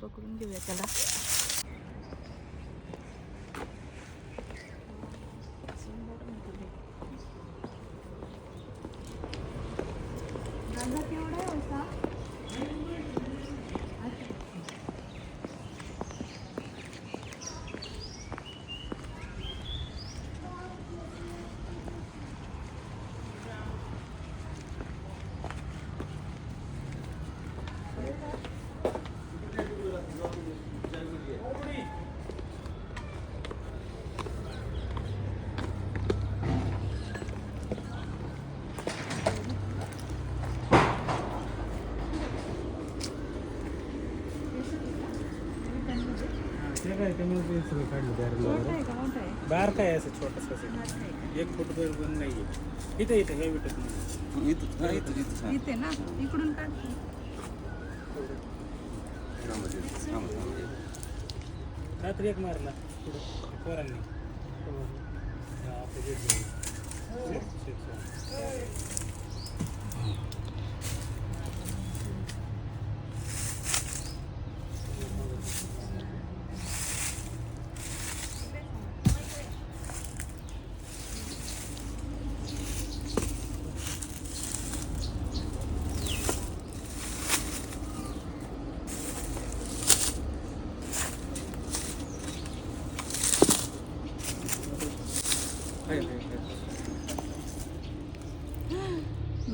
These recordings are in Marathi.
पकडून घेऊया त्याला. दादा केवढा आहे होता? बार काय असं छोटस एक फुट पण नाहीये. इथे इथे हे भेटत नाही. इथे ना इकडून काढ. रात्री एक मारला पोरांनी.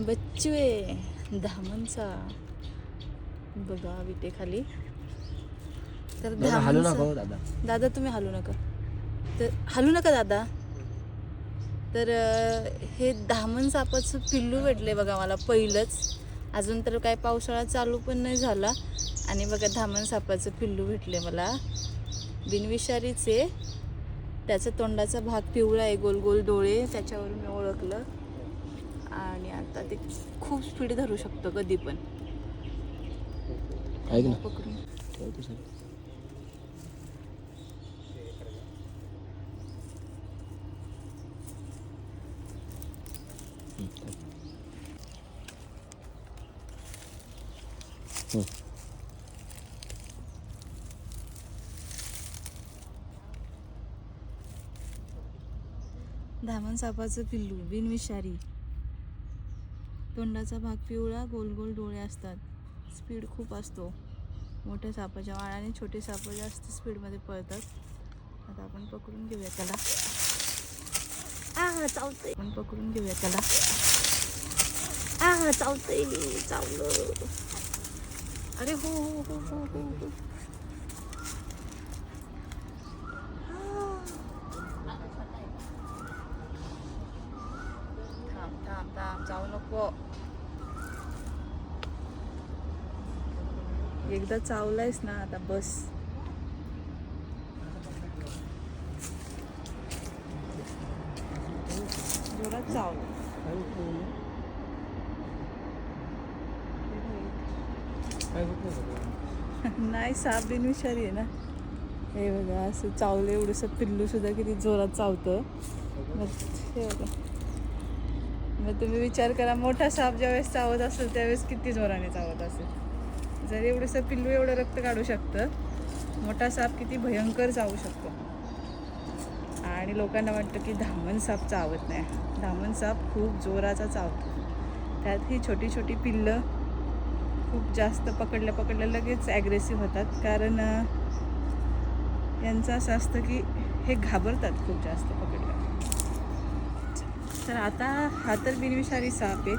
बच्चू आहे धामणचा बघा विटेखाली. तर दादा तुम्ही हलू नका. तर हलू नका दादा. तर हे धामण सापाचं पिल्लू भेटले बघा मला पहिलंच. अजून तर काय पावसाळा चालू पण नाही झाला. आणि बघा धामण सापाचं पिल्लू भेटले मला. बिनविषारीचे. त्याचा तोंडाचा भाग पिवळा आहे, गोल गोल डोळे, त्याच्यावरून मी ओळखलं. आणि आता ते खूप स्पीड धरू शकतो कधी पण. पकडून धामण सापाचं पिल्लू बिनविषारी. तोंडाचा भाग पिवळा, गोल गोल डोळे असतात. स्पीड खूप असतो. मोठ्या सापाच्या मानाने छोटे साप जास्त स्पीडमध्ये पळतात. आता आपण पकडून घेऊया त्याला. चावतंय. आपण पकडून घेऊया त्याला. चावतंय. चावलं. अरे हो हो हो हो हो हो. थांब जाऊ नको. एकदा चावलायस ना आता बस. जोरात चावलं. नाही साप बिनविषारी आहे ना. हे बघा असं चावलं एवढंसं पिल्लू सुद्धा किती जोरात चावतं. मग हे बघा. मग तुम्ही विचार करा मोठा साप ज्यावेळेस चावत असेल त्यावेळेस किती जोराने चावत असेल. जर एवढंसं पिल्लू एवढं रक्त काढू शकतं, मोठा साप किती भयंकर चावू शकतो. आणि लोकांना वाटतं की धामण साप चावत नाही. धामण साप खूप जोराचा चावतो. त्यात ही छोटी छोटी पिल्लं खूप जास्त पकडल्या लगेच ॲग्रेसिव्ह होतात. कारण यांचं असं असतं की हे घाबरतात खूप जास्त पकडल्या. तर आता हा तर बिनविषारी साप आहे.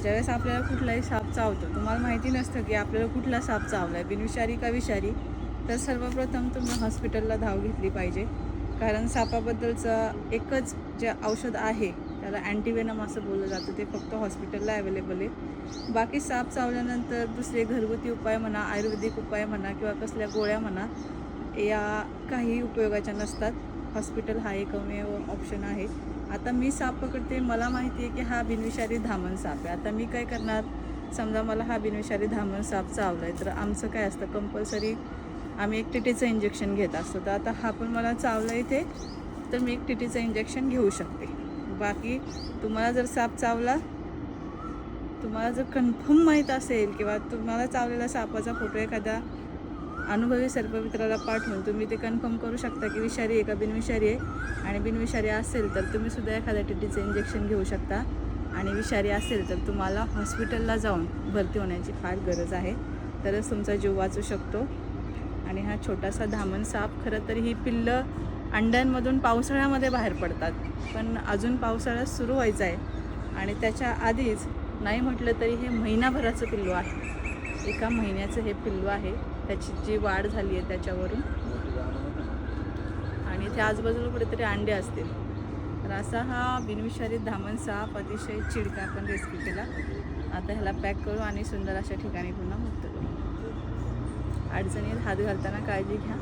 ज्यावेळेस आपल्याला कुठलाही साप चावतो, तुम्हाला माहिती नसतं की आपल्याला कुठला साप चावला आहे, बिनविषारी का विषारी. तर सर्वप्रथम तुम्ही हॉस्पिटलला धाव घेतली पाहिजे. कारण सापाबद्दलचं एकच जे औषध आहे त्याला अँटीवेनम असं बोललं जातं, ते फक्त हॉस्पिटलला अवेलेबल आहे. बाकी साप चावल्यानंतर दुसरे घरगुती उपाय म्हणा, आयुर्वेदिक उपाय म्हणा किंवा कसल्या गोळ्या म्हणा, या काही उपयोगाच्या नसतात. हॉस्पिटल हा एकमेव ऑप्शन आहे. आता मी साप पकडते, मला माहिती आहे की हा बिनविषारी धामण साप आहे. आता मी काय करणार, समजा मला हा बिनविषारी धामण साप चावला आहे, तर आमचं काय असतं कंपल्सरी आम्ही एक टीटीचं इंजेक्शन घेत असतो. तर आता हा पण मला चावला इथे, तर मी एक टीटीचं इंजेक्शन घेऊ शकते. बाकी तुम्हाला जर साप चावला, तुम्हाला जर कन्फर्म माहीत असेल किंवा तुम्हाला चावलेला सापाचा फोटो एखादा अनुभवी सर्पमित्राला पाठवून तुम्ही ते कन्फर्म करू शकता की विषारी आहे का बिनविषारी आहे. आणि बिनविषारी असेल तर तुम्ही सुद्धा एखाद्या टीटीचं इंजेक्शन घेऊ शकता. आणि विषारी असेल तर तुम्हाला हॉस्पिटलला जाऊन भरती होण्याची फार गरज आहे, तरच तुमचा जीव वाचू शकतो. आणि हा छोटासा धामण साप, खरं तर ही पिल्लं अंड्यांमधून पावसाळ्यामध्ये बाहेर पडतात, पण अजून पावसाळा सुरू व्हायचा आहे आणि त्याच्या आधीच नाही म्हटलं तरी हे महिनाभराचं पिल्लू आहे. 1 महिन्याचं हे पिल्लू आहे. त्याची जी वाढ झाली आहे त्याच्यावरून, आणि त्या आजूबाजूला कुठेतरी अंडे असतील. तर असा हा बिनविषारी धामण साप अतिशय चिडका आपण रेस्क्यू केला. आता ह्याला पॅक करू आणि सुंदर अशा ठिकाणी पुन्हा मुक्त करू. अडचणीत हात घालताना काळजी घ्या.